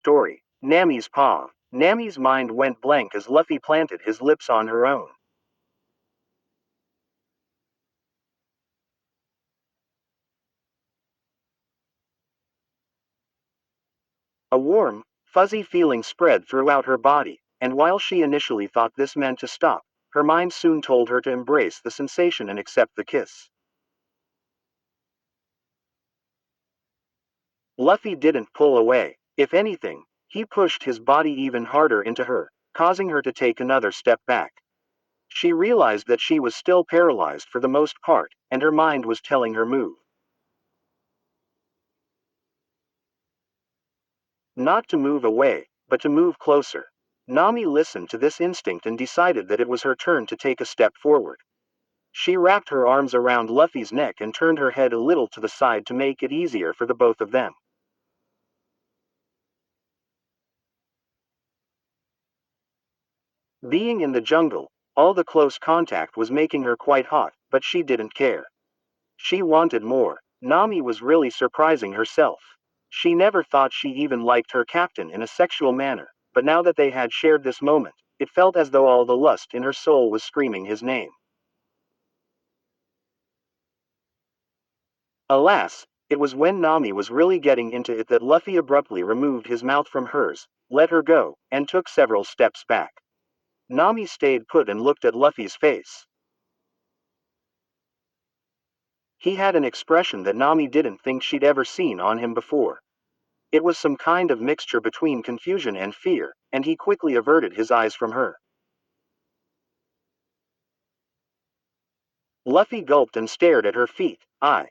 story, Nami's paw. Nami's mind went blank as Luffy planted his lips on her own. A warm, fuzzy feeling spread throughout her body, and while she initially thought this meant to stop, her mind soon told her to embrace the sensation and accept the kiss. Luffy didn't pull away. If anything, he pushed his body even harder into her, causing her to take another step back. She realized that she was still paralyzed for the most part, and her mind was telling her move. Not to move away, but to move closer. Nami listened to this instinct and decided that it was her turn to take a step forward. She wrapped her arms around Luffy's neck and turned her head a little to the side to make it easier for the both of them. Being in the jungle, all the close contact was making her quite hot, but she didn't care. She wanted more. Nami was really surprising herself. She never thought she even liked her captain in a sexual manner, but now that they had shared this moment, it felt as though all the lust in her soul was screaming his name. Alas, it was when Nami was really getting into it that Luffy abruptly removed his mouth from hers, let her go, and took several steps back. Nami stayed put and looked at Luffy's face. He had an expression that Nami didn't think she'd ever seen on him before. It was some kind of mixture between confusion and fear, and he quickly averted his eyes from her. Luffy gulped and stared at her feet. I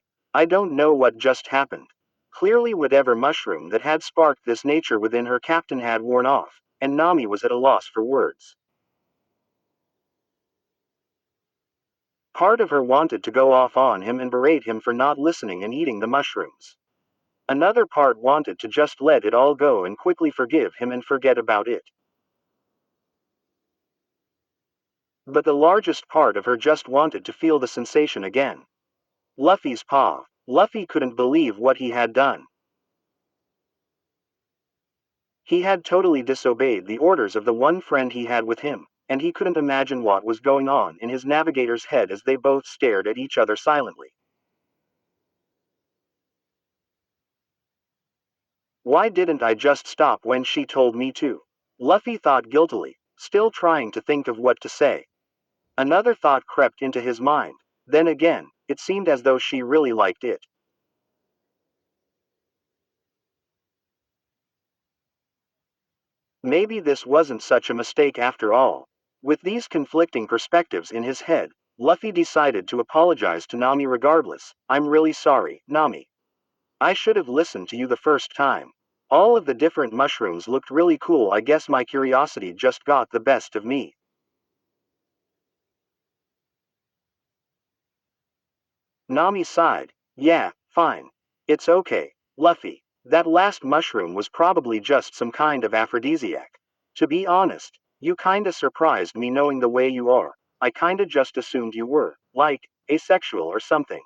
don't know what just happened. Clearly whatever mushroom that had sparked this nature within her captain had worn off, and Nami was at a loss for words. Part of her wanted to go off on him and berate him for not listening and eating the mushrooms. Another part wanted to just let it all go and quickly forgive him and forget about it. But the largest part of her just wanted to feel the sensation again. Luffy's paw. Luffy couldn't believe what he had done. He had totally disobeyed the orders of the one friend he had with him, and he couldn't imagine what was going on in his navigator's head as they both stared at each other silently. Why didn't I just stop when she told me to? Luffy thought guiltily, still trying to think of what to say. Another thought crept into his mind. Then again, it seemed as though she really liked it. Maybe this wasn't such a mistake after all. With these conflicting perspectives in his head, Luffy decided to apologize to Nami regardless. I'm really sorry, Nami. I should have listened to you the first time. All of the different mushrooms looked really cool. I guess my curiosity just got the best of me. Nami sighed. Yeah, fine. It's okay, Luffy. That last mushroom was probably just some kind of aphrodisiac. To be honest, you kinda surprised me knowing the way you are. I kinda just assumed you were, like, asexual or something.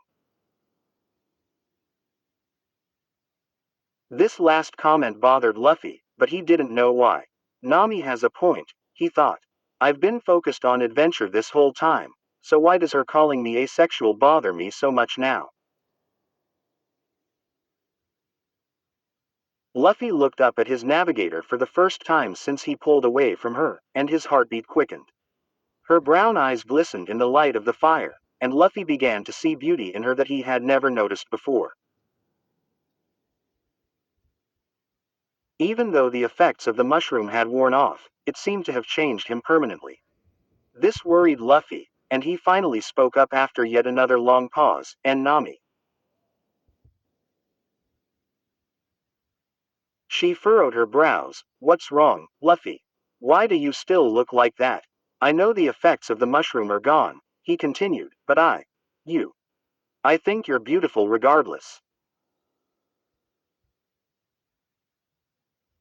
This last comment bothered Luffy, but he didn't know why. Nami has a point, he thought. I've been focused on adventure this whole time, so why does her calling me asexual bother me so much now? Luffy looked up at his navigator for the first time since he pulled away from her, and his heartbeat quickened. Her brown eyes glistened in the light of the fire, and Luffy began to see beauty in her that he had never noticed before. Even though the effects of the mushroom had worn off, it seemed to have changed him permanently. This worried Luffy, and he finally spoke up after yet another long pause, and Nami. She furrowed her brows. What's wrong, Luffy? Why do you still look like that? I know the effects of the mushroom are gone, he continued, but you. I think you're beautiful regardless.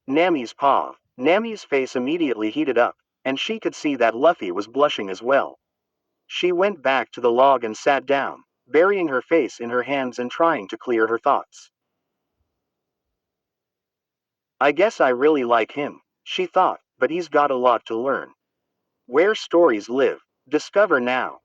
Nami's paw. Nami's face immediately heated up, and she could see that Luffy was blushing as well. She went back to the log and sat down, burying her face in her hands and trying to clear her thoughts. I guess I really like him, she thought, but he's got a lot to learn. Where stories live. Discover now.